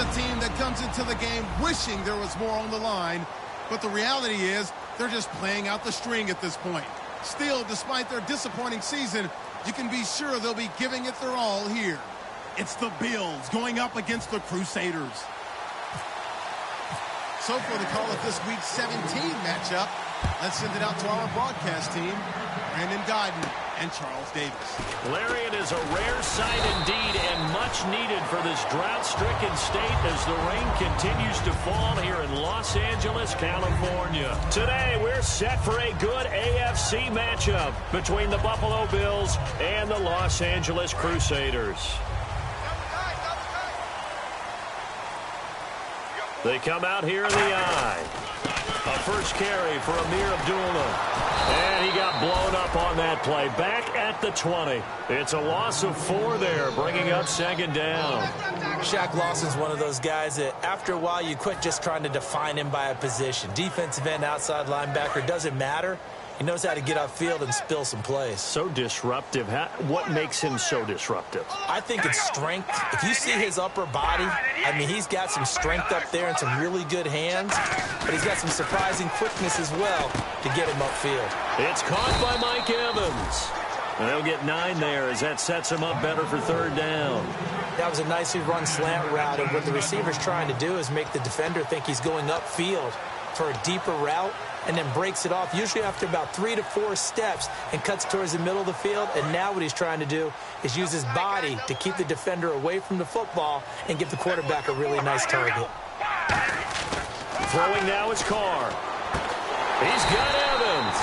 a team that comes into the game wishing there was more on the line, but the reality is they're just playing out the string at this point. Still, despite their disappointing season, you can be sure they'll be giving it their all here. It's the Bills going up against the Crusaders. So for the call of this week's 17 matchup, let's send it out to our broadcast team, Brandon Guyton and Charles Davis. Larry, it is a rare sight indeed and much needed for this drought-stricken state as the rain continues to fall here in Los Angeles, California. Today, we're set for a good AFC matchup between the Buffalo Bills and the Los Angeles Crusaders. They come out here in the eye. A first carry for Amir Abdullah. And he got blown up on that play. Back at the 20. It's a loss of 4 there, bringing up second down. Shaq Lawson's one of those guys that after a while you quit just trying to define him by a position. Defensive end, outside linebacker, doesn't matter. He knows how to get upfield and spill some plays. So disruptive. What makes him so disruptive? I think it's strength. If you see his upper body, I mean, he's got some strength up there and some really good hands, but he's got some surprising quickness as well to get him upfield. It's caught by Mike Evans. They'll get 9 there as that sets him up better for third down. That was a nicely run slant route, and what the receiver's trying to do is make the defender think he's going upfield for a deeper route, and then breaks it off, usually after about 3 to 4 steps, and cuts towards the middle of the field. And now what he's trying to do is use his body to keep the defender away from the football and give the quarterback a really nice target. Throwing now is Carr. He's got Evans.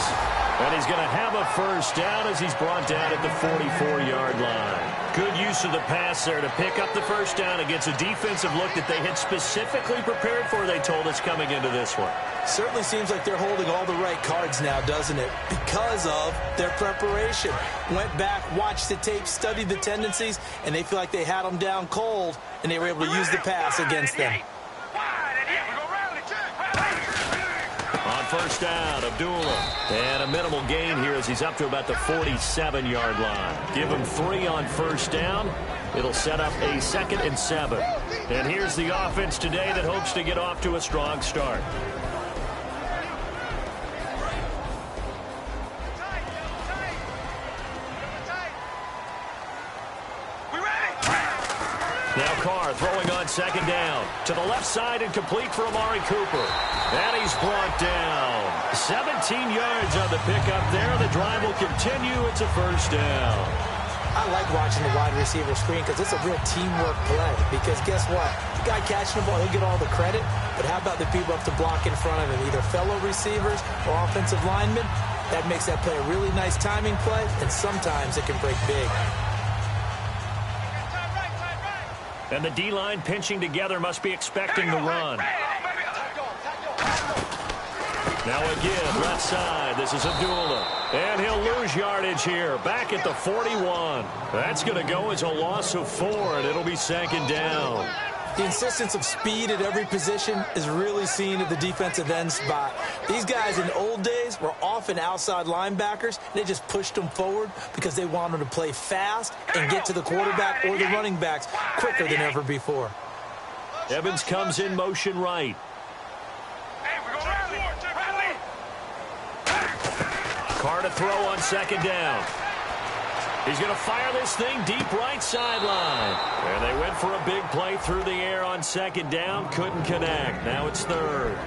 And he's going to have a first down as he's brought down at the 44-yard line. Good use of the pass there to pick up the first down against a defensive look that they had specifically prepared for, they told us, coming into this one. Certainly seems like they're holding all the right cards now, doesn't it? Because of their preparation. Went back, watched the tape, studied the tendencies, and they feel like they had them down cold, and they were able to use the pass against them. On first down, Abdullah. And a minimal gain here as he's up to about the 47-yard line. Give him 3 on first down. It'll set up a 2nd and 7. And here's the offense today that hopes to get off to a strong start. Now Carr throwing on second down. To the left side and complete for Amari Cooper. And he's brought down. 17 yards on the pickup there. The drive will continue. It's a first down. I like watching the wide receiver screen because it's a real teamwork play. Because guess what? The guy catching the ball, he'll get all the credit. But how about the people up to block in front of him? Either fellow receivers or offensive linemen. That makes that play a really nice timing play. And sometimes it can break big. And the D-line pinching together must be expecting the run. Now again, left side. This is Abdullah. And he'll lose yardage here. Back at the 41. That's going to go as a loss of 4, and it'll be second down. The insistence of speed at every position is really seen at the defensive end spot. These guys in the old days were often outside linebackers. They just pushed them forward because they wanted to play fast and get to the quarterback or the running backs quicker than ever before. Evans comes in motion right. Carr to throw on second down. He's going to fire this thing deep right sideline. And they went for a big play through the air on second down. Couldn't connect. Now it's third.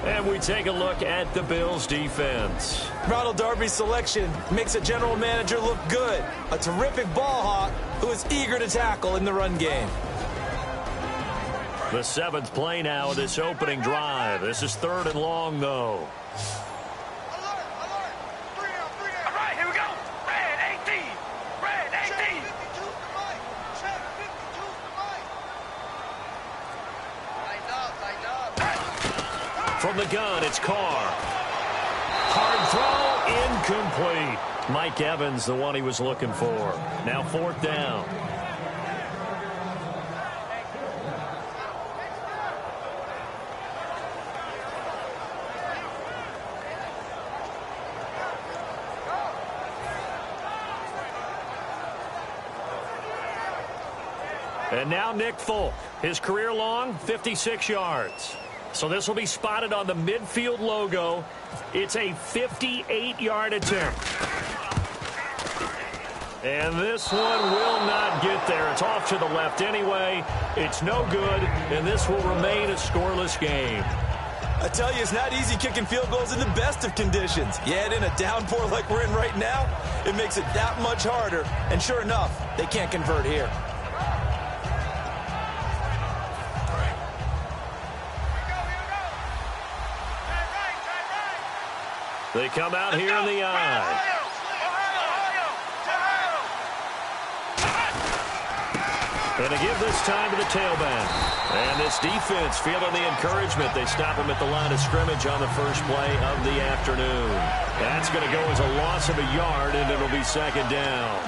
And we take a look at the Bills' defense. Ronald Darby's selection makes a general manager look good. A terrific ball hawk who is eager to tackle in the run game. The 7th play now of this opening drive. This is 3rd and long, though. From the gun, it's Carr. Hard throw, incomplete. Mike Evans, the one he was looking for. Now 4th down. And now Nick Folk. His career long, 56 yards. So this will be spotted on the midfield logo. It's a 58-yard attempt. And this one will not get there. It's off to the left anyway. It's no good, and this will remain a scoreless game. I tell you, it's not easy kicking field goals in the best of conditions. You add in a downpour like we're in right now, it makes it that much harder. And sure enough, they can't convert here. They come out here in the eye. And to give this time to the tailback. And this defense feeling the encouragement. They stop him at the line of scrimmage on the first play of the afternoon. That's going to go as a loss of a yard, and it'll be second down.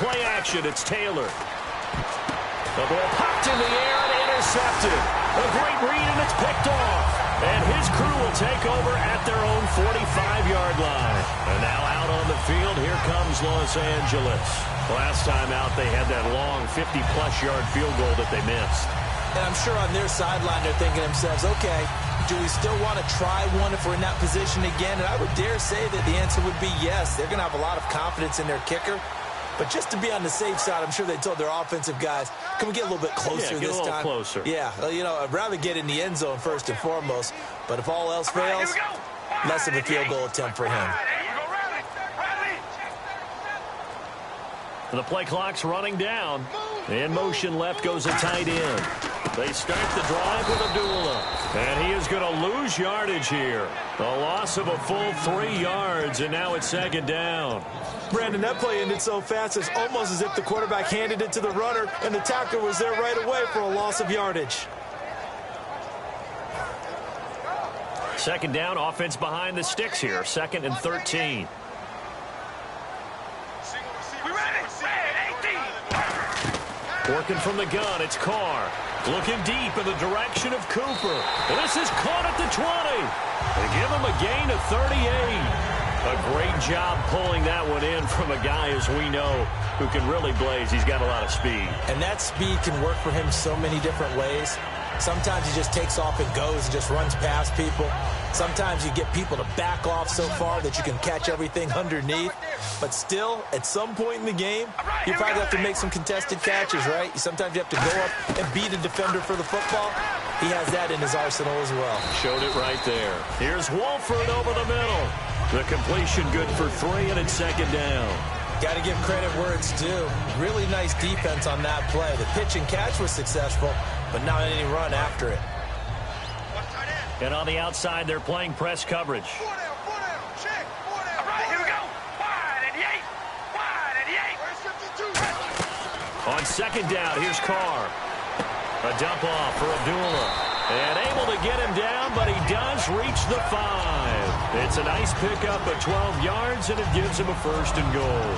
Play action, it's Taylor. The ball popped in the air and intercepted. A great read, and it's picked off. And his crew will take over at their own 45-yard line. And now out on the field, here comes Los Angeles. Last time out, they had that long 50-plus yard field goal that they missed. And I'm sure on their sideline, they're thinking to themselves, okay, do we still want to try one if we're in that position again? And I would dare say that the answer would be yes. They're going to have a lot of confidence in their kicker. But just to be on the safe side, I'm sure they told their offensive guys, can we get a little bit closer this time? Closer. Yeah, well, you know, I'd rather get in the end zone first and foremost. But if all else fails, less of a field goal attempt for him. The play clock's running down. In motion left goes a tight end. They start the drive with Abdullah. And he is going to lose yardage here. A loss of a full 3 yards, and now it's second down. Brandon, that play ended so fast, it's almost as if the quarterback handed it to the runner, and the tackler was there right away for a loss of yardage. Second down, offense behind the sticks here. Second and 13. Working from the gun, it's Carr. Looking deep in the direction of Cooper. This is caught at the 20. They give him a gain of 38. A great job pulling that one in from a guy, as we know, who can really blaze. He's got a lot of speed. And that speed can work for him so many different ways. Sometimes he just takes off and goes and just runs past people. Sometimes you get people to back off so far that you can catch everything underneath. But still, at some point in the game, you probably have to make some contested catches, right? Sometimes you have to go up and beat a defender for the football. He has that in his arsenal as well. Showed it right there. Here's Wolford over the middle. The completion good for 3, and it's second down. Got to give credit where it's due. Really nice defense on that play. The pitch and catch was successful, but not any run after it. And on the outside, they're playing press coverage. Check. All right, here we go. Wide and eight. On second down, here's Carr. A dump off for Abdullah. And able to get him down, but he does reach the 5. It's a nice pickup of 12 yards, and it gives him a first and goal.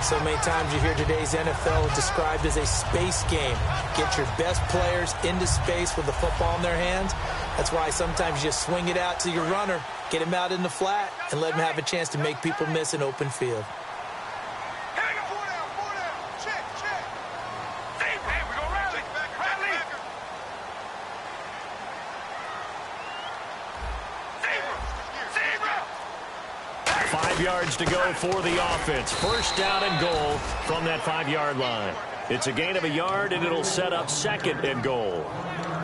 So many times you hear today's NFL described as a space game. Get your best players into space with the football in their hands. That's why sometimes you just swing it out to your runner, get him out in the flat, and let him have a chance to make people miss an open field. Yards to go for the offense. First down and goal from that 5-yard line. It's a gain of a yard, and it'll set up second and goal.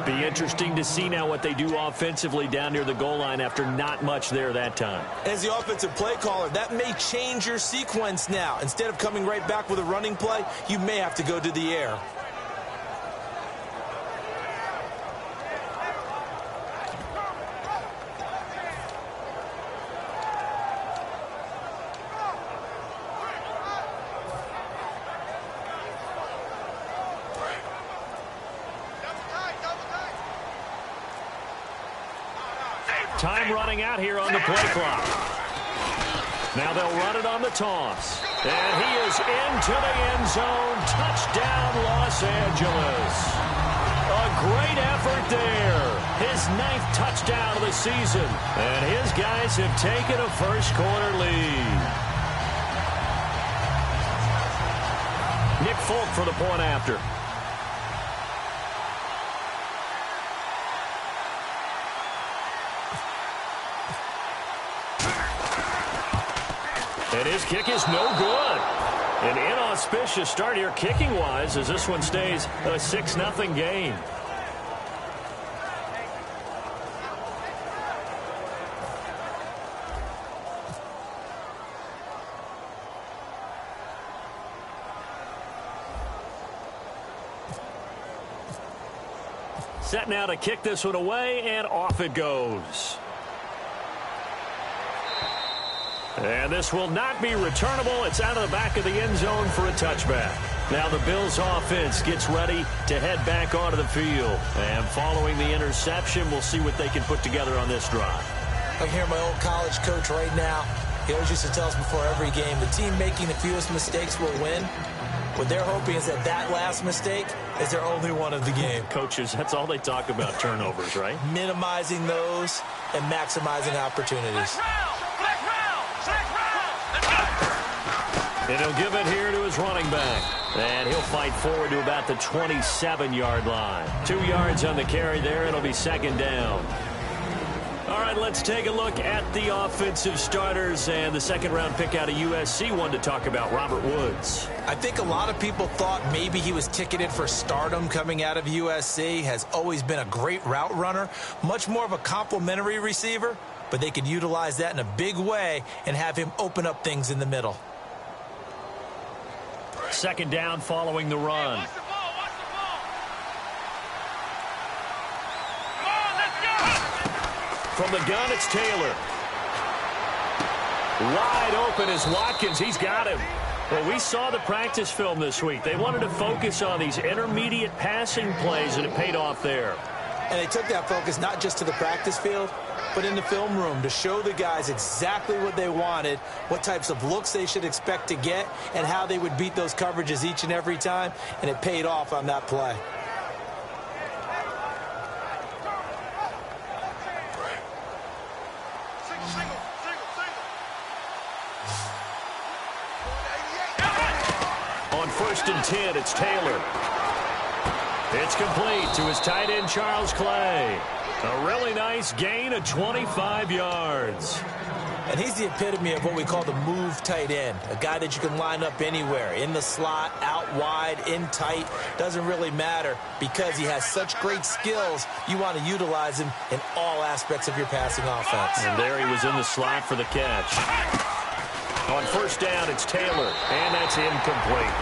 Be interesting to see now what they do offensively down near the goal line after not much there that time. As the offensive play caller, that may change your sequence now. Instead of coming right back with a running play, you may have to go to the air. Time running out here on the play clock. Now they'll run it on the toss. And he is into the end zone. Touchdown, Los Angeles. A great effort there. His 9th touchdown of the season. And his guys have taken a first-quarter lead. Nick Folk for the point after. And his kick is no good. An inauspicious start here kicking-wise as this one stays a 6-0 game. Set now to kick this one away, and off it goes. And this will not be returnable. It's out of the back of the end zone for a touchback. Now the Bills offense gets ready to head back onto the field. And following the interception, we'll see what they can put together on this drive. I can hear my old college coach right now. He always used to tell us before every game, the team making the fewest mistakes will win. What they're hoping is that that last mistake is their only one of the game. Coaches, that's all they talk about, turnovers, right? Minimizing those and maximizing opportunities. And he'll give it here to his running back. And he'll fight forward to about the 27-yard line. 2 yards on the carry there. It'll be second down. All right, let's take a look at the offensive starters and the second-round pick out of USC. One to talk about, Robert Woods. I think a lot of people thought maybe he was ticketed for stardom coming out of USC. Has always been a great route runner. Much more of a complimentary receiver, but they could utilize that in a big way and have him open up things in the middle. Second down following the run. Watch the ball, watch the ball. Come on, let's go. From the gun, it's Taylor. Wide open is Watkins. He's got him. Well, we saw the practice film this week. They wanted to focus on these intermediate passing plays, and it paid off there. And they took that focus not just to the practice field, but in the film room to show the guys exactly what they wanted, what types of looks they should expect to get, and how they would beat those coverages each and every time, and it paid off on that play. On 1st and 10, it's Taylor. It's complete to his tight end, Charles Clay. A really nice gain of 25 yards. And he's the epitome of what we call the move tight end, a guy that you can line up anywhere, in the slot, out wide, in tight. Doesn't really matter because he has such great skills. You want to utilize him in all aspects of your passing offense. And there he was in the slot for the catch. On 1st down, it's Taylor, and that's incomplete.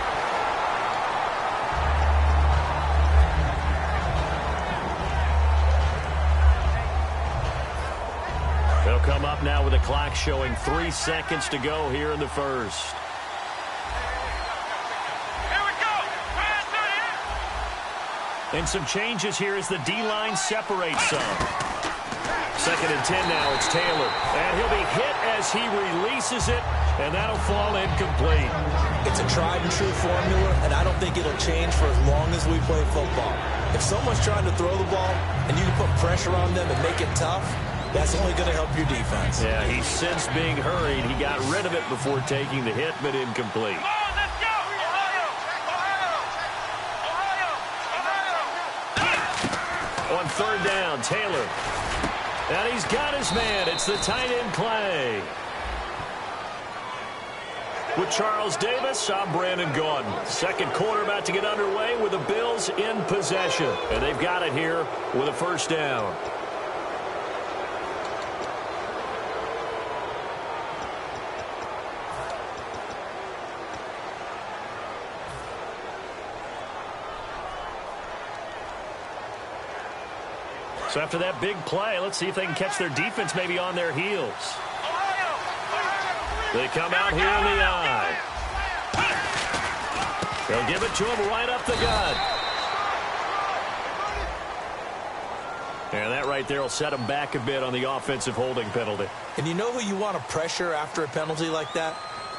They'll come up now with a clock showing 3 seconds to go here in the first. Here we go. And some changes here as the D-line separates some. 2nd and 10 now, it's Taylor. And he'll be hit as he releases it, and that'll fall incomplete. It's a tried-and-true formula, and I don't think it'll change for as long as we play football. If someone's trying to throw the ball and you can put pressure on them and make it tough, that's only going to help your defense. Yeah, he sensed being hurried. He got rid of it before taking the hit, but incomplete. Come on, let's go. Ohio. On 3rd down, Taylor. And he's got his man. It's the tight end Clay. With Charles Davis, I'm Brandon Gaudin. Second quarter about to get underway with the Bills in possession. And they've got it here with a 1st down. So after that big play, let's see if they can catch their defense maybe on their heels. They come out here in the eye. They'll give it to him right up the gut. And that right there will set him back a bit on the offensive holding penalty. And you know who you want to pressure after a penalty like that?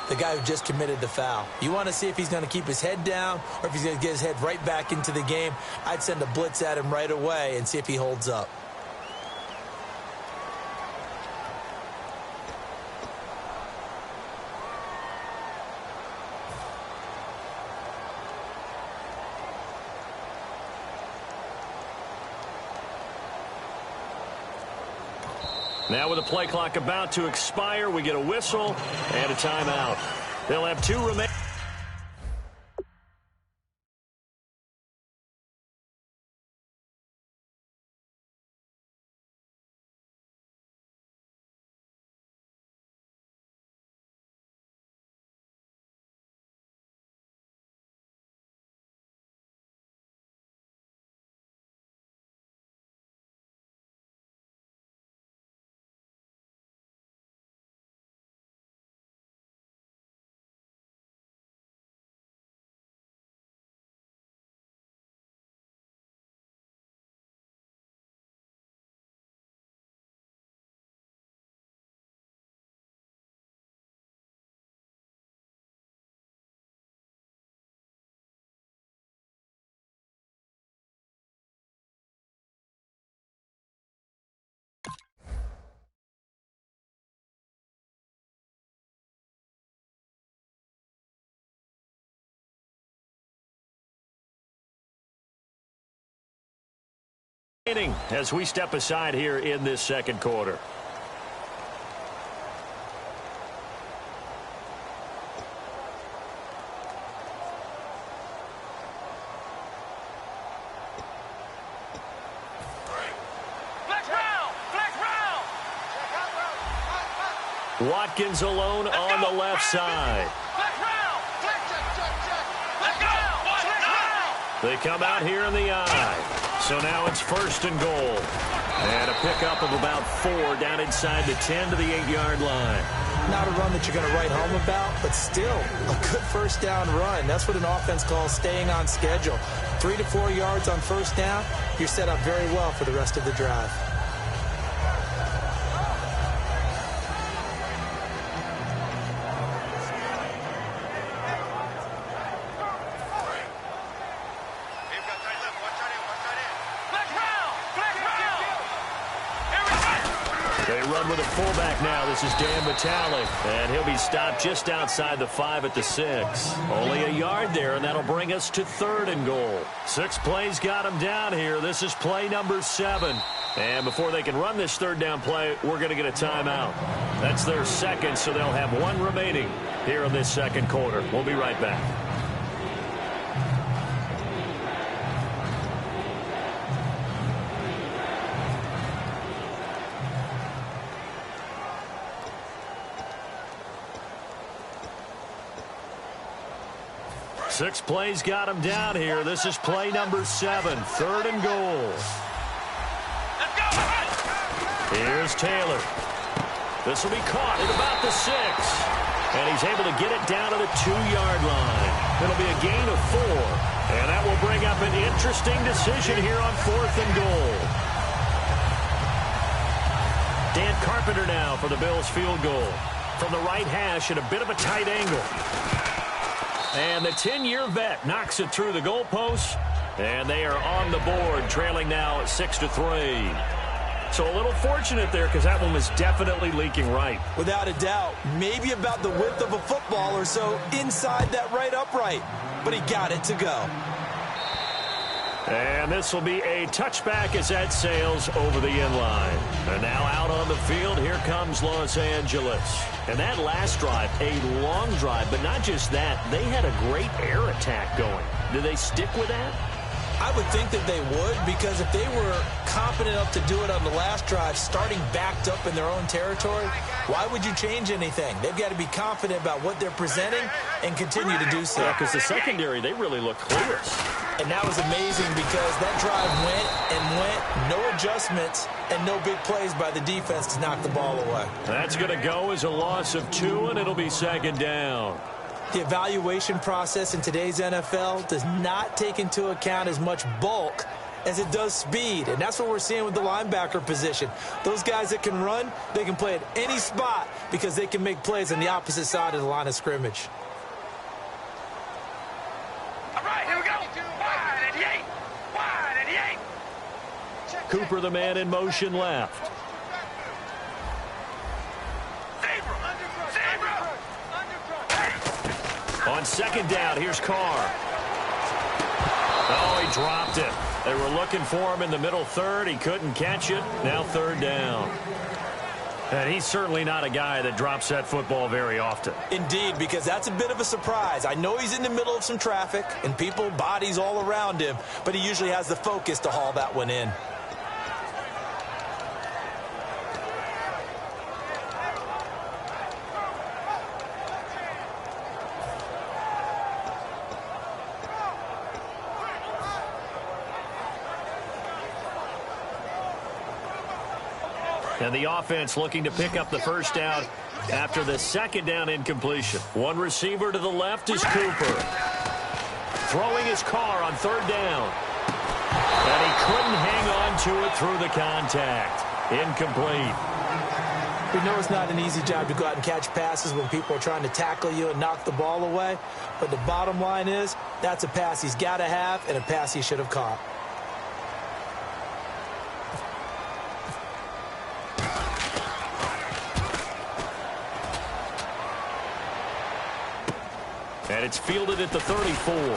The guy who just committed the foul. You want to see if he's going to keep his head down or if he's going to get his head right back into the game. I'd send a blitz at him right away and see if he holds up. Now with the play clock about to expire, we get a whistle and a timeout. They'll have 2 remaining. As we step aside here in this second quarter. Watkins alone on the left side. They come out here in the eye. So now it's 1st and goal. And a pickup of about 4 down inside the 10 to the 8-yard line. Not a run that you're going to write home about, but still a good first down run. That's what an offense calls staying on schedule. 3 to 4 yards on first down, you're set up very well for the rest of the drive. They run with a fullback now. This is Dan Vitale, and he'll be stopped just outside the 5 at the 6. Only a yard there, and that'll bring us to 3rd and goal. 6 plays got him down here. This is play number 7. And before they can run this 3rd down play, we're going to get a timeout. That's their second, so they'll have 1 remaining here in this second quarter. We'll be right back. Six plays got him down here. This is play number 7, 3rd and goal. Here's Taylor. This will be caught at about the 6. And he's able to get it down to the 2-yard line. It'll be a gain of 4. And that will bring up an interesting decision here on 4th and goal. Dan Carpenter now for the Bills field goal. From the right hash at a bit of a tight angle. And the 10-year vet knocks it through the goalpost. And they are on the board, trailing now at 6-3. So a little fortunate there because that one was definitely leaking right. Without a doubt. Maybe about the width of a football or so inside that right upright. But he got it to go. And this will be a touchback as that sails over the end line. And now out on the field, here comes Los Angeles. And that last drive, a long drive, but not just that. They had a great air attack going. Do they stick with that? I would think that they would, because if they were competent enough to do it on the last drive, starting backed up in their own territory, why would you change anything? They've got to be confident about what they're presenting and continue to do so. Yeah, because the secondary, they really look clueless. And that was amazing because that drive went, no adjustments, and no big plays by the defense to knock the ball away. That's going to go as a loss of 2, and it'll be 2nd down. The evaluation process in today's NFL does not take into account as much bulk as it does speed, and that's what we're seeing with the linebacker position. Those guys that can run, they can play at any spot because they can make plays on the opposite side of the line of scrimmage. All right, here we go. Wide and yay. Wide and yay. Cooper, the man in motion left. On second down, here's Carr. Oh, he dropped it. They were looking for him in the middle third. He couldn't catch it. Now third down. And he's certainly not a guy that drops that football very often. Indeed, because that's a bit of a surprise. I know he's in the middle of some traffic and people, bodies all around him, but he usually has the focus to haul that one in. And the offense looking to pick up the first down after the second down incompletion. One receiver to the left is Cooper. Throwing his Carr on third down. And he couldn't hang on to it through the contact. Incomplete. We know it's not an easy job to go out and catch passes when people are trying to tackle you and knock the ball away. But the bottom line is, that's a pass he's got to have and a pass he should have caught. And it's fielded at the 34. It'll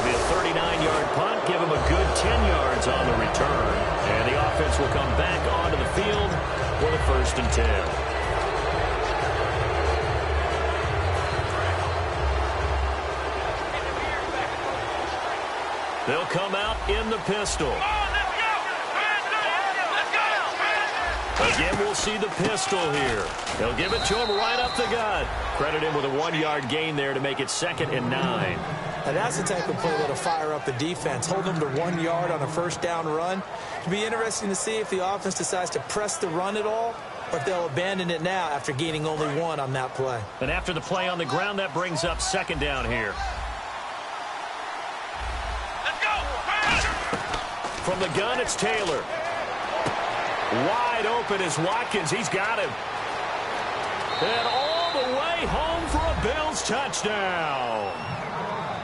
be a 39-yard punt. Give him a good 10 yards on the return. And the offense will come back onto the field for the 1st and 10. They'll come out in the pistol. Again, we'll see the pistol here. They'll give it to him right up the gut. Credit him with a 1-yard gain there to make it 2nd and 9. And that's the type of play that'll fire up the defense. Hold them to 1 yard on a first down run. It'll be interesting to see if the offense decides to press the run at all, or if they'll abandon it now after gaining only 1 on that play. And after the play on the ground, that brings up 2nd down here. Let's go. From the gun, it's Taylor. Wide open is Watkins. He's got him. And all the way home for a Bills touchdown.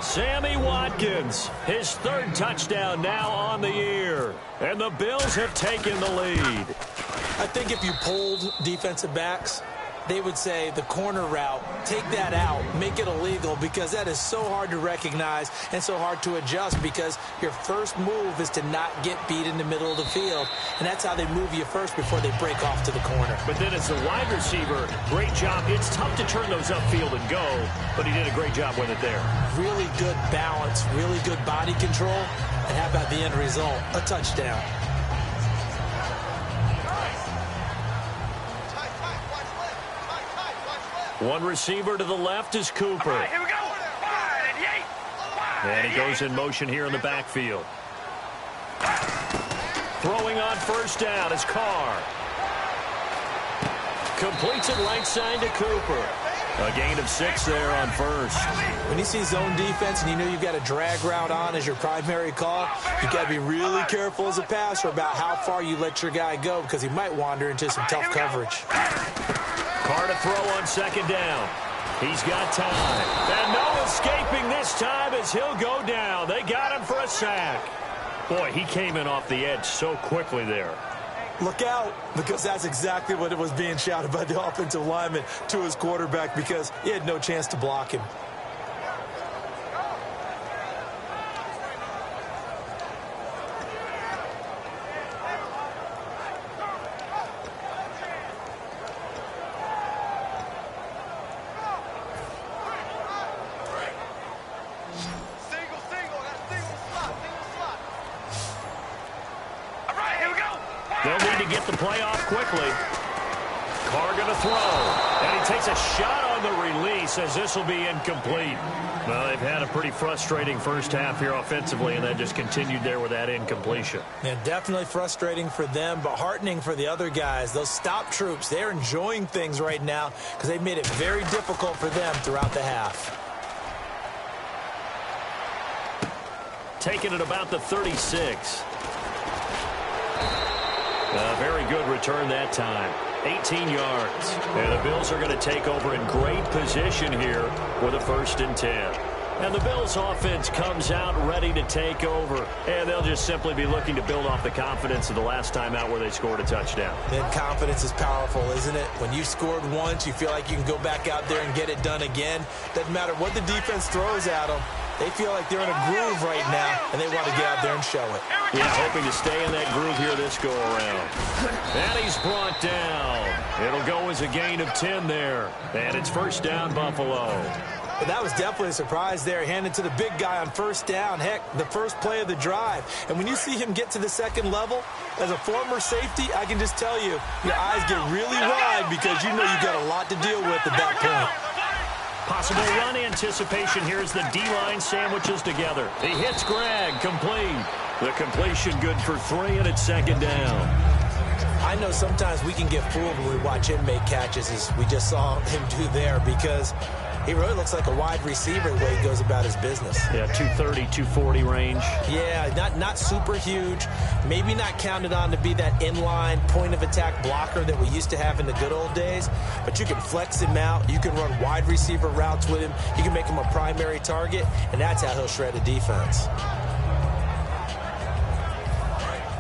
Sammy Watkins, his 3rd touchdown now on the year. And the Bills have taken the lead. I think if you polled defensive backs, they would say the corner route, take that out, make it illegal, because that is so hard to recognize and so hard to adjust, because your first move is to not get beat in the middle of the field, and that's how they move you first before they break off to the corner. But then as the wide receiver, great job. It's tough to turn those upfield and go, but he did a great job with it there. Really good balance, really good body control, and how about the end result? A touchdown. One receiver to the left is Cooper. Right, here we go. Wide and yay. And he goes in motion here in the backfield. Throwing on first down is Carr. Completes it right side to Cooper. A gain of 6 there on first. When you see zone defense and you know you've got a drag route on as your primary call, you've got to be really careful as a passer about how far you let your guy go, because he might wander into some tough coverage. Carr to throw on 2nd down. He's got time. And no escaping this time as he'll go down. They got him for a sack. Boy, he came in off the edge so quickly there. Look out, because that's exactly what it was being shouted by the offensive lineman to his quarterback, because he had no chance to block him. They'll need to get the play off quickly. Carr going to throw. And he takes a shot on the release as this will be incomplete. Well, they've had a pretty frustrating first half here offensively, and that just continued there with that incompletion. Yeah, definitely frustrating for them, but heartening for the other guys. Those stop troops, they're enjoying things right now because they've made it very difficult for them throughout the half. taken at about the 36. A very good return that time. 18 yards. And the Bills are going to take over in great position here with a 1st and 10. And the Bills offense comes out ready to take over. And they'll just simply be looking to build off the confidence of the last time out where they scored a touchdown. And confidence is powerful, isn't it? When you scored once, you feel like you can go back out there and get it done again. Doesn't matter what the defense throws at them. They feel like they're in a groove right now, and they want to get out there and show it. Yeah, hoping to stay in that groove here this go-around. And he's brought down. It'll go as a gain of 10 there. And it's 1st down, Buffalo. But that was definitely a surprise there, handed to the big guy on 1st down. Heck, the first play of the drive. And when you see him get to the 2nd level, as a former safety, I can just tell you, your eyes get really wide because you know you've got a lot to deal with at that point. Possible run anticipation here as the D-line sandwiches together. He hits Greg, complete. The completion good for 3, and it's 2nd down. I know sometimes we can get fooled when we watch him make catches, as we just saw him do there, because he really looks like a wide receiver the way he goes about his business. Yeah, 230, 240 range. Yeah, not super huge. Maybe not counted on to be that inline point-of-attack blocker that we used to have in the good old days. But you can flex him out. You can run wide receiver routes with him. You can make him a primary target, and that's how he'll shred a defense.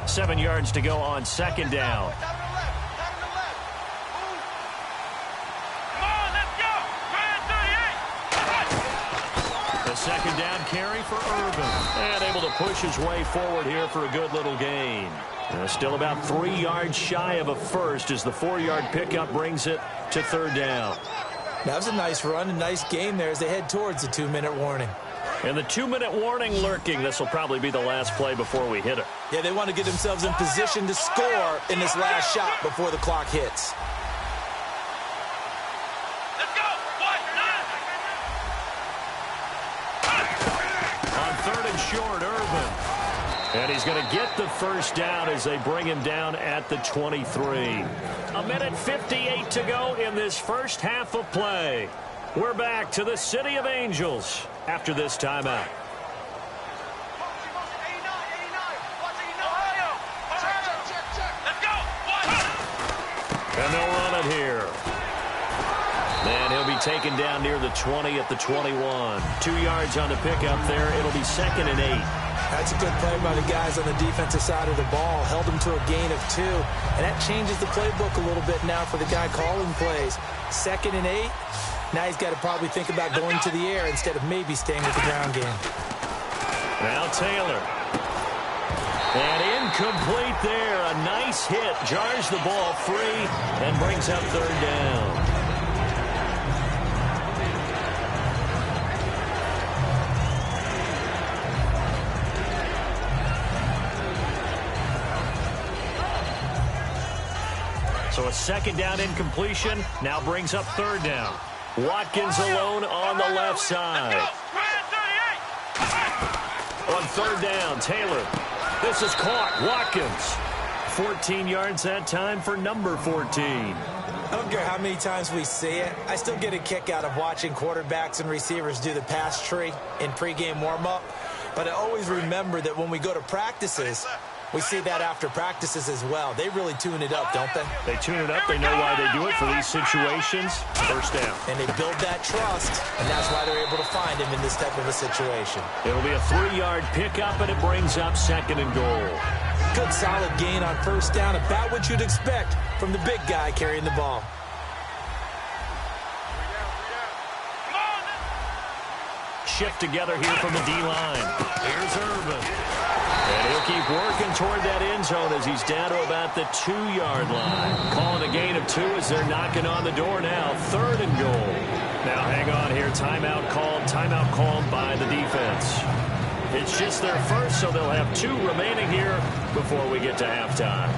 7 yards to go on 2nd down. The 2nd down carry for Urban. And able to push his way forward here for a good little gain. Still about 3 yards shy of a first as the 4-yard pickup brings it to 3rd down. That was a nice run, a nice gain there as they head towards the 2-minute warning. And the 2-minute warning lurking. This will probably be the last play before we hit it. Yeah, they want to get themselves in position to score in this last shot before the clock hits. Let's go. On 3rd and short, Urban. And he's going to get the 1st down as they bring him down at the 23. 1:58 to go in this first half of play. We're back to the City of Angels after this timeout. And they'll run it here. And he'll be taken down near the 20 at the 21. 2 yards on the pickup there. It'll be 2nd and 8. That's a good play by the guys on the defensive side of the ball. Held them to a gain of 2. And that changes the playbook a little bit now for the guy calling plays. 2nd and 8. Now he's got to probably think about going to the air instead of maybe staying with the ground game. Now Taylor. And incomplete there. A nice hit. Jars the ball free and brings up 3rd down. So a 2nd down incompletion now brings up 3rd down. Watkins alone on the left side. On 3rd down, Taylor. This is caught. Watkins. 14 yards that time for number 14. I don't care how many times we see it. I still get a kick out of watching quarterbacks and receivers do the pass tree in pregame warm-up. But I always remember that when we go to practices, we see that after practices as well. They really tune it up, don't they? They tune it up. They know why they do it for these situations. 1st down. And they build that trust, and that's why they're able to find him in this type of a situation. It'll be a 3-yard pickup, and it brings up 2nd and goal. Good solid gain on 1st down, about what you'd expect from the big guy carrying the ball. Shift together here from the D-line. Here's Urban. And he'll keep working toward that end zone as he's down to about the 2-yard line. Calling a gain of 2 as they're knocking on the door now. 3rd and goal. Now hang on here. Timeout called by the defense. It's just their first, so they'll have 2 remaining here before we get to halftime.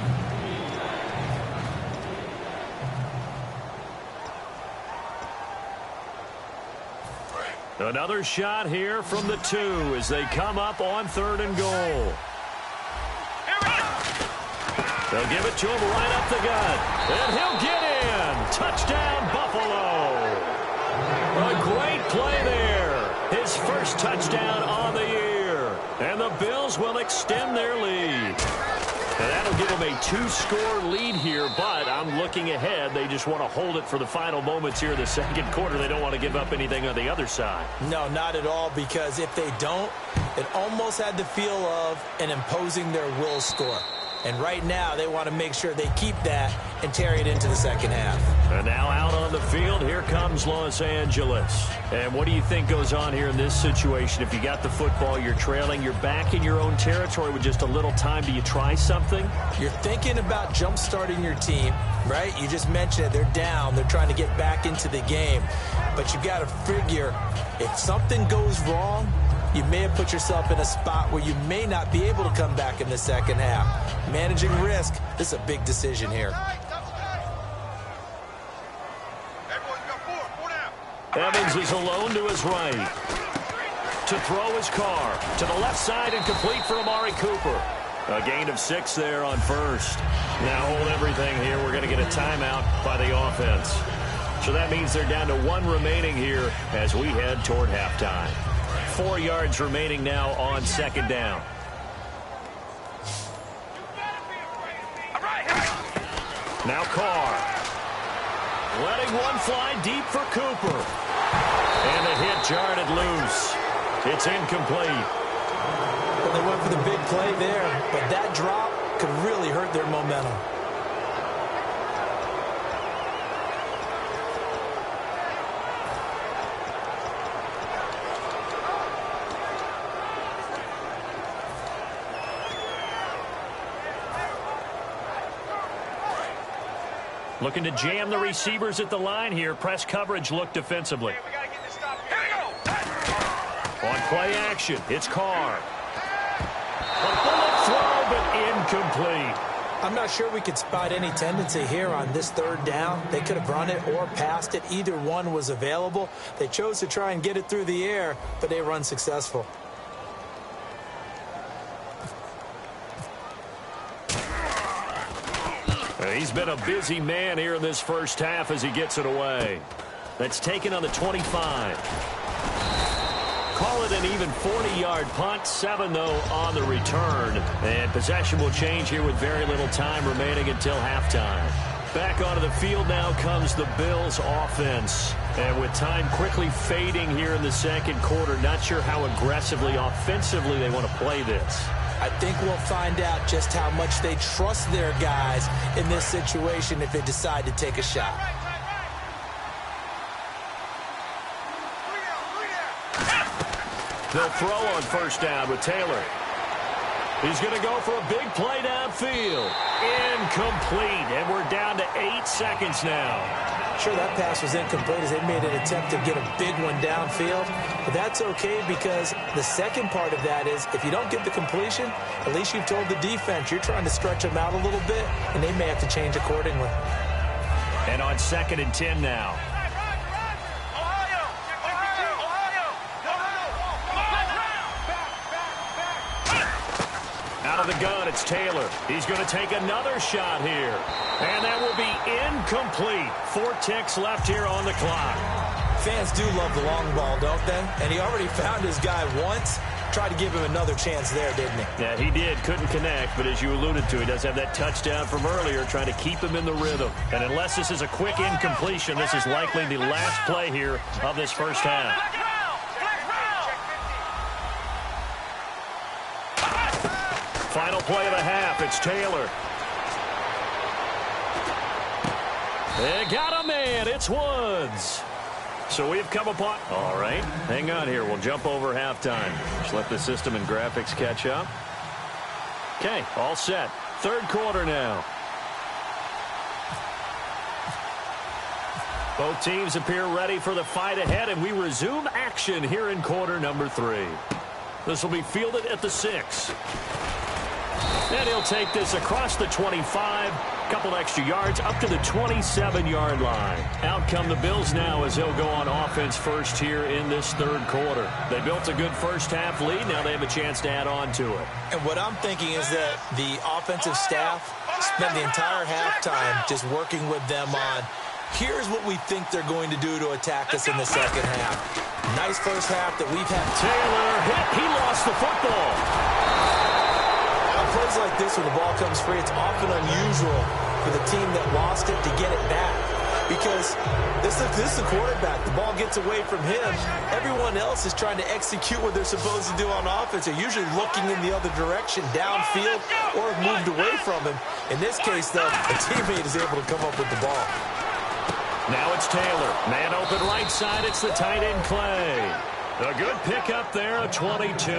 Another shot here from the 2 as they come up on 3rd and goal. They'll give it to him right up the gut. And he'll get in. Touchdown, Buffalo. A great play there. His first touchdown on the year. And the Bills will extend their lead. And that'll give them a 2-score lead here, but I'm looking ahead. They just want to hold it for the final moments here in the second quarter. They don't want to give up anything on the other side. No, not at all, because if they don't, it almost had the feel of an imposing their will score. And right now, they want to make sure they keep that and carry it into the second half. And now out on the field, here comes Los Angeles. And what do you think goes on here in this situation? If you got the football, you're trailing, you're back in your own territory with just a little time. Do you try something? You're thinking about jump-starting your team, right? You just mentioned it. They're down. They're trying to get back into the game. But you got to figure, if something goes wrong, you may have put yourself in a spot where you may not be able to come back in the second half. Managing risk, this is a big decision here. Evans is alone to his right. To throw his car. To the left side and complete for Amari Cooper. A gain of 6 there on first. Now hold everything here. We're going to get a timeout by the offense. So that means they're down to 1 remaining here as we head toward halftime. 4 yards remaining now on second down. Now Carr. Letting one fly deep for Cooper. And the hit jarred it loose. It's incomplete. Well, they went for the big play there, but that drop could really hurt their momentum. Looking to jam the receivers at the line here. Press coverage look defensively. On play action, it's Carr. A bullet throw, but incomplete. I'm not sure we could spot any tendency here on this third down. They could have run it or passed it. Either one was available. They chose to try and get it through the air, but they were unsuccessful. He's been a busy man here in this first half as he gets it away. That's taken on the 25. Call it an even 40-yard punt. 7, though, on the return. And possession will change here with very little time remaining until halftime. Back onto the field now comes the Bills offense. And with time quickly fading here in the second quarter, not sure how aggressively, offensively they want to play this. I think we'll find out just how much they trust their guys in this situation if they decide to take a shot. They'll throw on first down with Taylor. He's going to go for a big play downfield. Incomplete, and we're down to 8 seconds now. Sure, that pass was incomplete as they made an attempt to get a big one downfield. But that's okay because the second part of that is if you don't get the completion, at least you've told the defense you're trying to stretch them out a little bit, and they may have to change accordingly. And on 2nd and 10 now. Out of the gun, it's Taylor. He's going to take another shot here. And that will be incomplete. 4 ticks left here on the clock. Fans do love the long ball, don't they? And he already found his guy once. Tried to give him another chance there, didn't he? Yeah, he did. Couldn't connect, but as you alluded to, he does have that touchdown from earlier, trying to keep him in the rhythm. And unless this is a quick incompletion, this is likely the last play here of this first half. Final play of the half, it's Taylor. They got a man, it's Woods. So we've come upon... All right, hang on here. We'll jump over halftime. Just let the system and graphics catch up. Okay, all set. Third quarter now. Both teams appear ready for the fight ahead, and we resume action here in quarter number 3. This will be fielded at the 6. And he'll take this across the 25, couple extra yards, up to the 27-yard line. Out come the Bills now as they'll go on offense first here in this third quarter. They built a good first-half lead. Now they have a chance to add on to it. And what I'm thinking is that the offensive staff spent the entire halftime just working with them on, here's what we think they're going to do to attack us in the second half. Nice first half that we've had. Taylor hit. He lost the football. Now, plays like this when the ball comes free, it's often unusual for the team that lost it to get it back. Because this is the quarterback. The ball gets away from him. Everyone else is trying to execute what they're supposed to do on offense. They're usually looking in the other direction, downfield, or moved away from him. In this case, though, a teammate is able to come up with the ball. Now it's Taylor. Man open right side. It's the tight end, Clay. A good pickup there, a 22.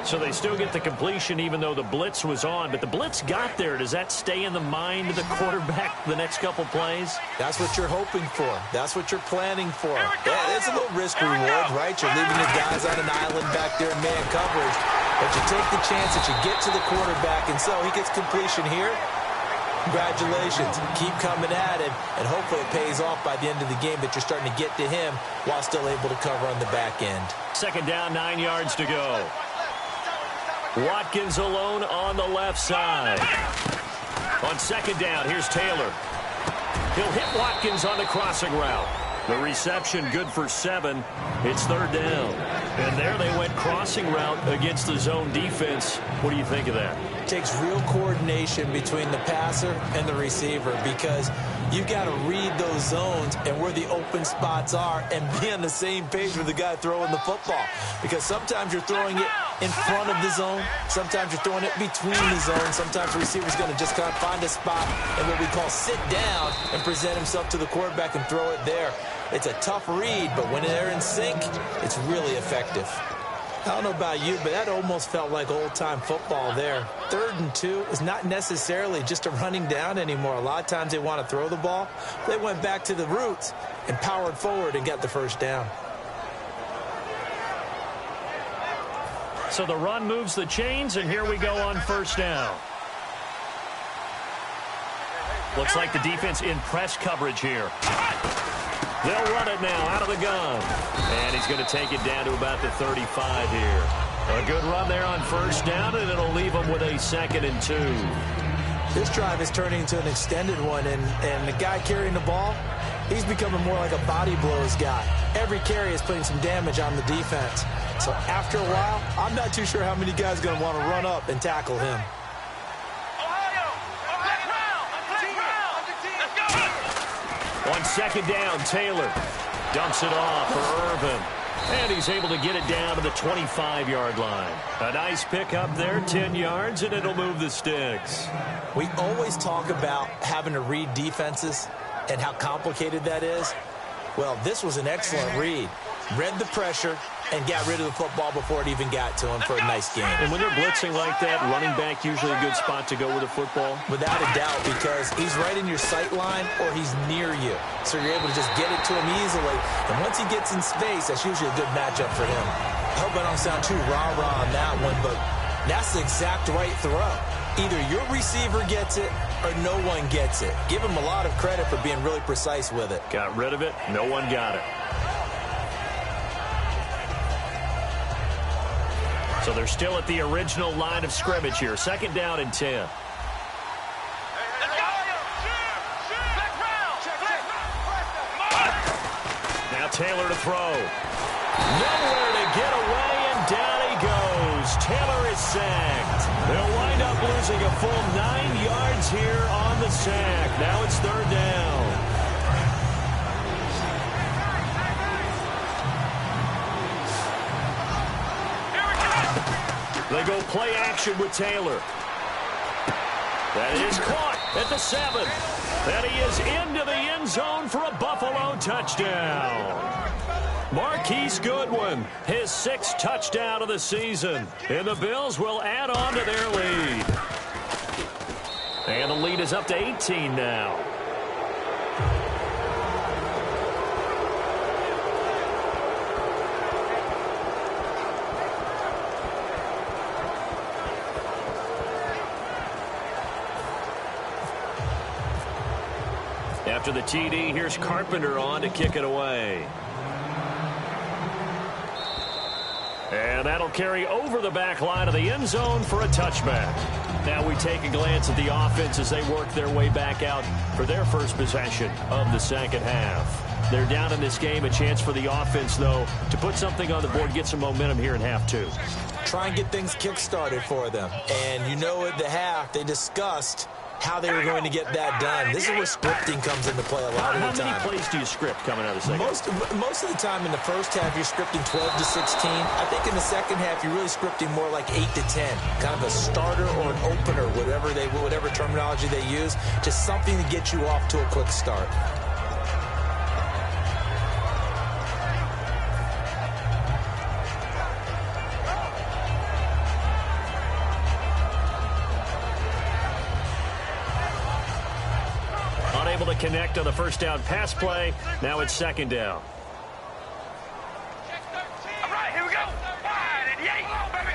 So they still get the completion even though the blitz was on. But the blitz got there. Does that stay in the mind of the quarterback the next couple plays? That's what you're hoping for. That's what you're planning for. Yeah, it's a little risk-reward, right? You're leaving your guys on an island back there in man coverage. But you take the chance that you get to the quarterback, and so he gets completion here. Congratulations. Keep coming at him, and hopefully it pays off by the end of the game that you're starting to get to him while still able to cover on the back end. Second down, 9 yards to go. Watkins alone on the left side. On second down, here's Taylor. He'll hit Watkins on the crossing route. The reception good for 7. It's third down. And there they went crossing route against the zone defense. What do you think of that? It takes real coordination between the passer and the receiver because you got to read those zones and where the open spots are and be on the same page with the guy throwing the football. Because sometimes you're throwing it in front of the zone. Sometimes you're throwing it between the zones. Sometimes the receiver's going to just kind of find a spot and what we call sit down and present himself to the quarterback and throw it there. It's a tough read, but when they're in sync, it's really effective. I don't know about you, but that almost felt like old-time football there. 3rd and 2 is not necessarily just a running down anymore. A lot of times they want to throw the ball. They went back to the roots and powered forward and got the first down. So the run moves the chains, and here we go on first down. Looks like the defense in press coverage here. They'll run it now out of the gun. And he's going to take it down to about the 35 here. A good run there on first down, and it'll leave them with a 2nd and 2. This drive is turning into an extended one, and the guy carrying the ball, he's becoming more like a body blows guy. Every carry is putting some damage on the defense. So after a while, I'm not too sure how many guys are going to want to run up and tackle him. On second down, Taylor dumps it off for Irvin. And he's able to get it down to the 25-yard line. A nice pickup there, 10 yards, and it'll move the sticks. We always talk about having to read defenses and how complicated that is. Well, this was an excellent read. Read the pressure and got rid of the football before it even got to him for a nice game. And when they're blitzing like that, running back usually a good spot to go with the football? Without a doubt, because he's right in your sight line or he's near you. So you're able to just get it to him easily. And once he gets in space, that's usually a good matchup for him. I hope I don't sound too rah-rah on that one, but that's the exact right throw. Either your receiver gets it or no one gets it. Give him a lot of credit for being really precise with it. Got rid of it. No one got it. So they're still at the original line of scrimmage here. 2nd down and 10. Now Taylor to throw. Nowhere to get away, and down he goes. Taylor is sacked. They'll wind up losing a full 9 yards here on the sack. Now it's 3rd down. They go play action with Taylor. That is caught at the 7. And he is into the end zone for a Buffalo touchdown. Marquise Goodwin, his 6th touchdown of the season. And the Bills will add on to their lead. And the lead is up to 18 now. After the TD, here's Carpenter on to kick it away. And that'll carry over the back line of the end zone for a touchback. Now we take a glance at the offense as they work their way back out for their first possession of the second half. They're down in this game. A chance for the offense, though, to put something on the board, get some momentum here in half two. Try and get things kick-started for them. And you know at the half, they discussed how they were going to get that done. This is where scripting comes into play a lot of the time. How many plays do you script coming out of the second? Most of the time in the first half, you're scripting 12 to 16. I think in the second half, you're really scripting more like 8 to 10. Kind of a starter or an opener, whatever terminology they use. Just something to get you off to a quick start. Unable to connect on the first down pass play. Now it's second down. All right, here we go. Wide and yay. Baby,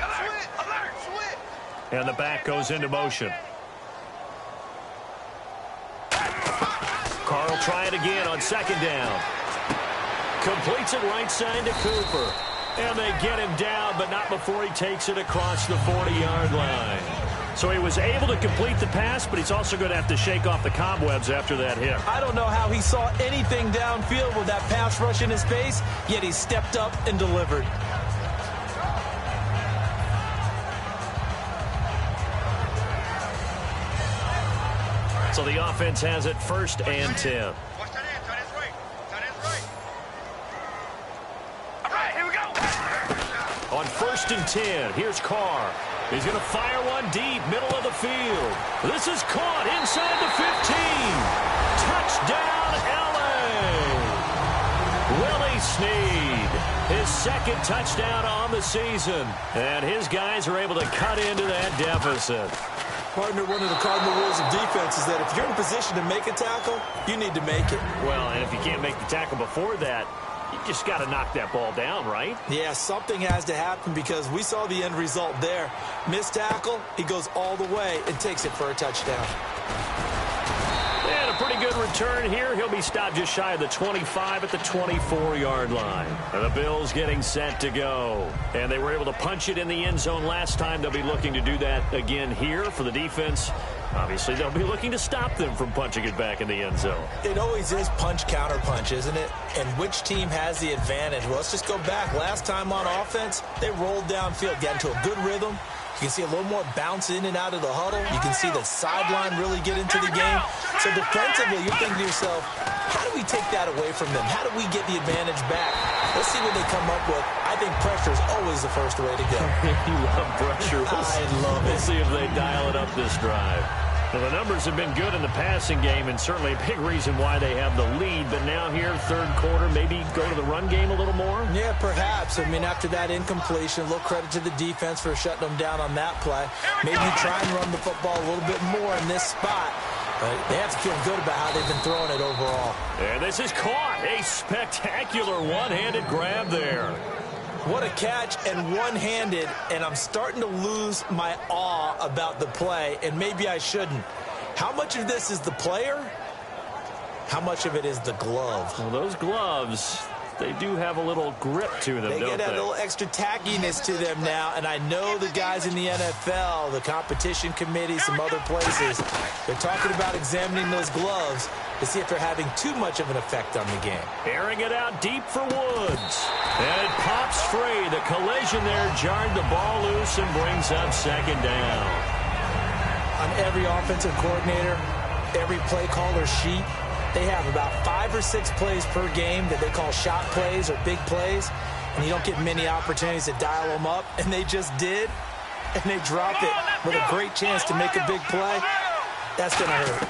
alert. And the back goes into motion. Carl try it again on second down. Completes it right side to Cooper. And they get him down, but not before he takes it across the 40-yard line. So he was able to complete the pass, but he's also going to have to shake off the cobwebs after that hit. I don't know how he saw anything downfield with that pass rush in his face, yet he stepped up and delivered. So the offense has it 1st and 10. Watch that end. Tight end's right. Tight end's right. All right, here we go. On 1st and 10, here's Carr. He's going to fire one deep, middle of the field. This is caught inside the 15. Touchdown, L.A. Willie Snead, his 2nd touchdown on the season. And his guys are able to cut into that deficit. Partner, one of the cardinal rules of defense is that if you're in position to make a tackle, you need to make it. Well, and if you can't make the tackle before that, you just got to knock that ball down, right? Yeah, something has to happen because we saw the end result there. Missed tackle, he goes all the way and takes it for a touchdown. And a pretty good return here. He'll be stopped just shy of the 25 at the 24-yard line. And the Bills getting set to go. And they were able to punch it in the end zone last time. They'll be looking to do that again here for the defense. Obviously, they'll be looking to stop them from punching it back in the end zone. It always is punch-counter-punch, isn't it? And which team has the advantage? Well, let's just go back. Last time on offense, they rolled downfield, got into a good rhythm. You can see a little more bounce in and out of the huddle. You can see the sideline really get into the game. So defensively, you're thinking to yourself, how do we take that away from them? How do we get the advantage back? Let's see what they come up with. I think pressure is always the first way to go. You love pressure. I love it. We'll see if they dial it up this drive. Well, the numbers have been good in the passing game, and certainly a big reason why they have the lead. But now here, 3rd quarter, maybe go to the run game a little more? Yeah, perhaps. I mean, after that incompletion, a little credit to the defense for shutting them down on that play. Maybe you try and run the football a little bit more in this spot. But they have to feel good about how they've been throwing it overall. And this is caught. A spectacular one-handed grab there. What a catch, and one-handed, and I'm starting to lose my awe about the play, and maybe I shouldn't. How much of this is the player? How much of it is the glove? Well, those gloves, they do have a little grip to them, They don't get a they? little extra tackiness to them now, and I know the guys in the NFL, the competition committee, some other places, they're talking about examining those gloves to see if they're having too much of an effect on the game. Airing it out deep for Woods. And it pops free. The collision there jarred the ball loose and brings up 2nd down. On every offensive coordinator, every play caller sheet, they have about 5 or 6 plays per game that they call shot plays or big plays, and you don't get many opportunities to dial them up, and they just did, and they drop it with a great chance to make a big play. That's going to hurt.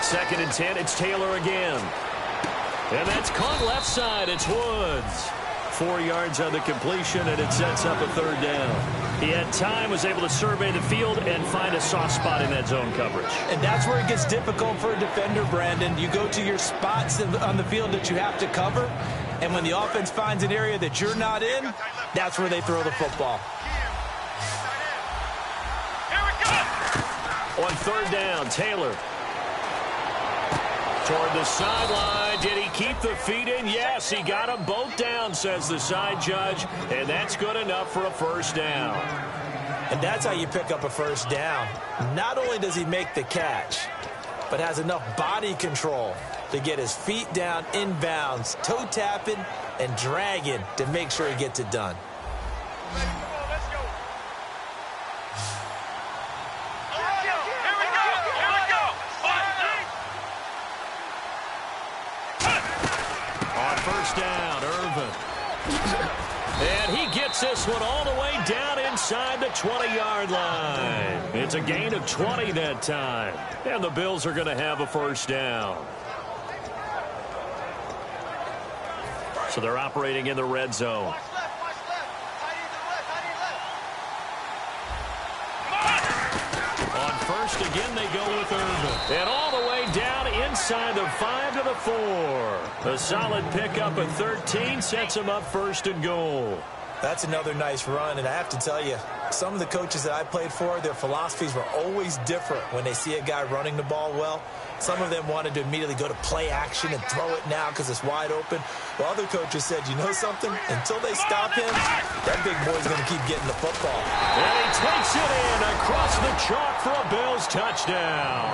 2nd and 10, it's Taylor again. And that's caught left side, it's Woods. 4 yards on the completion, and it sets up a 3rd down. He had time, was able to survey the field and find a soft spot in that zone coverage. And that's where it gets difficult for a defender, Brandon. You go to your spots on the field that you have to cover, and when the offense finds an area that you're not in, that's where they throw the football. Here we go. On 3rd down, Taylor. Toward the sideline. Did he keep the feet in? Yes, he got them both down, says the side judge. And that's good enough for a 1st down. And that's how you pick up a 1st down. Not only does he make the catch, but has enough body control to get his feet down inbounds, toe tapping and dragging to make sure he gets it done. On first down, Irvin. And he gets this one all the way down inside the 20-yard line. It's a gain of 20 that time. And the Bills are going to have a first down. So they're operating in the red zone. On first, again, they go with Irvin. And all the way down inside the 5 to the 4. A solid pickup at 13 sets them up first and goal. That's another nice run, and I have to tell you, some of the coaches that I played for, their philosophies were always different when they see a guy running the ball well. Some of them wanted to immediately go to play action and throw it now because it's wide open. While other coaches said, you know something? Until they stop him, that big boy's going to keep getting the football. And he takes it in across the chalk for a Bills touchdown.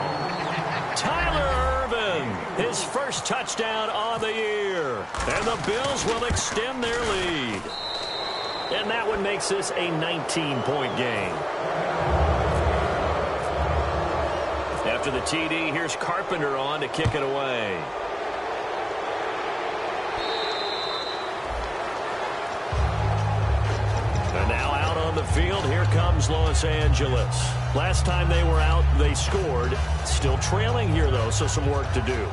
Tyler Irvin, his first touchdown on the year. And the Bills will extend their lead. And that one makes this a 19-point game. After the TD, here's Carpenter on to kick it away. And now out on the field, here comes Los Angeles. Last time they were out, they scored. Still trailing here, though, so some work to do.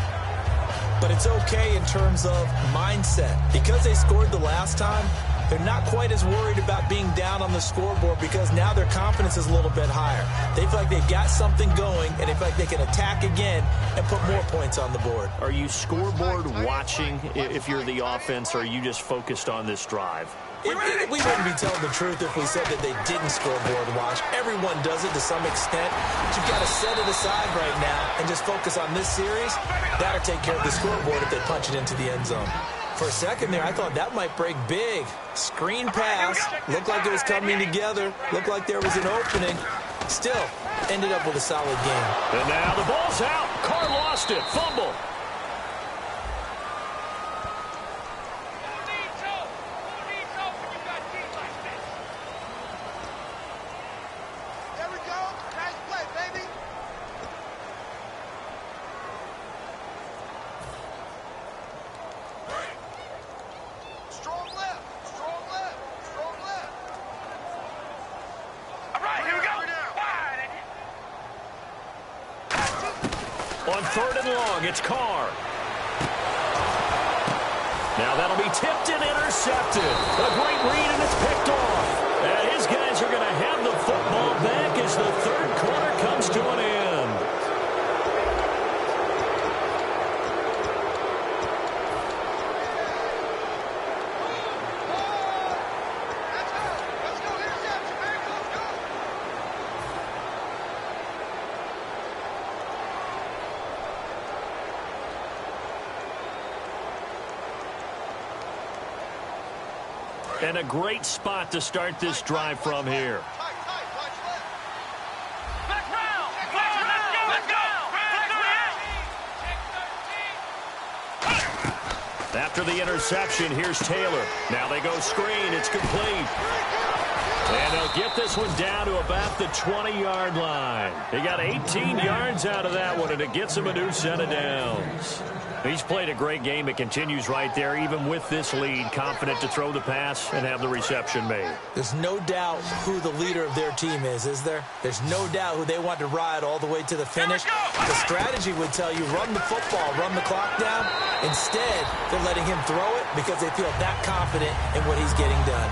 But it's okay in terms of mindset. Because they scored the last time, they're not quite as worried about being down on the scoreboard because now their confidence is a little bit higher. They feel like they've got something going, and they feel like they can attack again and put more points on the board. Are you scoreboard watching if you're the offense, or are you just focused on this drive? We wouldn't be telling the truth if we said that they didn't scoreboard watch. Everyone does it to some extent. But you've got to set it aside right now and just focus on this series. That'll take care of the scoreboard if they punch it into the end zone. For a second there, I thought that might break big. Screen pass. Looked like it was coming together. Looked like there was an opening. Still, ended up with a solid game. And now the ball's out. Carr lost it. Fumble. On third and long, it's Carr. Now that'll be tipped and intercepted. A great read, and it's picked off. And his guys are going to have the football back as the third quarter comes to an end. And a great spot to start this drive from here. After the interception, here's Taylor. Now they go screen. It's complete. And they'll get this one down to about the 20-yard line. They got 18 yards out of that one, and it gets them a new set of downs. He's played a great game. It continues right there, even with this lead, confident to throw the pass and have the reception made. There's no doubt who the leader of their team is there? There's no doubt who they want to ride all the way to the finish. The strategy would tell you run the football, run the clock down. Instead, they're letting him throw it because they feel that confident in what he's getting done.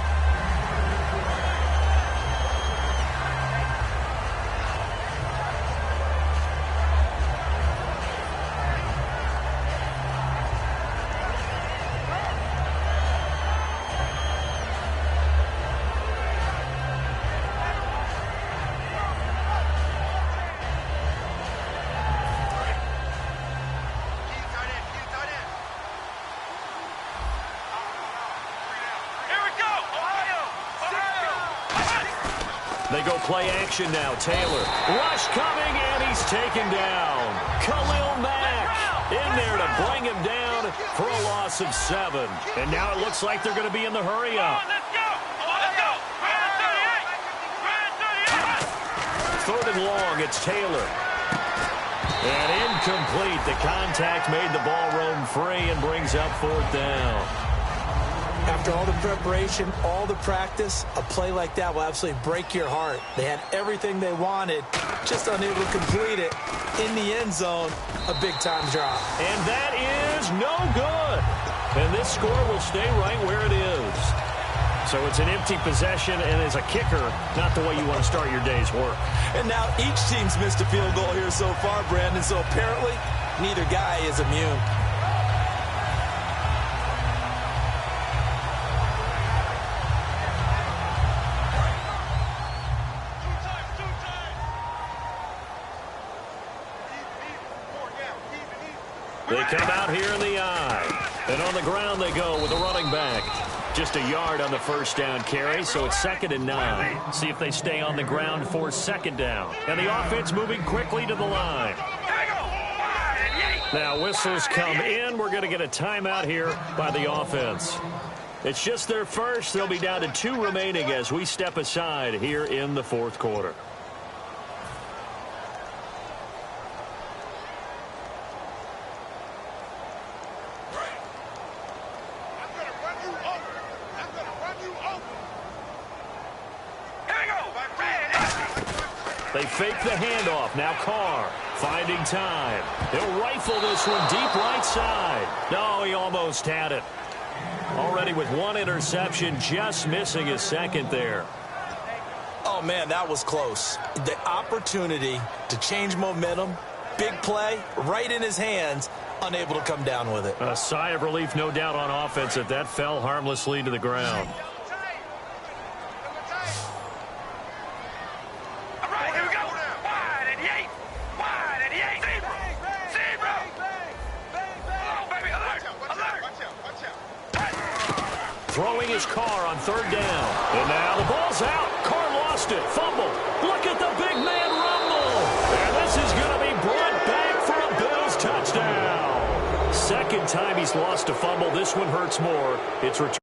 They go play action now. Taylor. Rush coming, and he's taken down. Khalil Mack. In there to bring him down for a loss of 7. And now it looks like they're going to be in the hurry up. Let's go. Let's go. 3rd and long, it's Taylor. And incomplete. The contact made the ball roam free and brings up 4th down. After all the preparation, all the practice, a play like that will absolutely break your heart. They had everything they wanted, just unable to complete it. In the end zone, a big-time drop. And that is no good. And this score will stay right where it is. So it's an empty possession, and as a kicker, not the way you want to start your day's work. And now each team's missed a field goal here so far, Brandon, so apparently neither guy is immune. They come out here in the eye. And on the ground they go with a running back. Just a yard on the first down carry, so it's 2nd and 9. See if they stay on the ground for 2nd down. And the offense moving quickly to the line. Now whistles come in. We're going to get a timeout here by the offense. It's just their first. They'll be down to 2 remaining as we step aside here in the 4th quarter. They fake the handoff. Now Carr finding time. He'll rifle this one deep right side. No, he almost had it. Already with 1 interception, just missing his 2nd there. Oh, man, that was close. The opportunity to change momentum, big play, right in his hands, unable to come down with it. A sigh of relief, no doubt, on offense that fell harmlessly to the ground. Throwing his Carr on 3rd down. And now the ball's out. Carr lost it. Fumble. Look at the big man rumble. And this is going to be brought back for a Bills touchdown. 2nd time he's lost a fumble. This one hurts more. It's returned.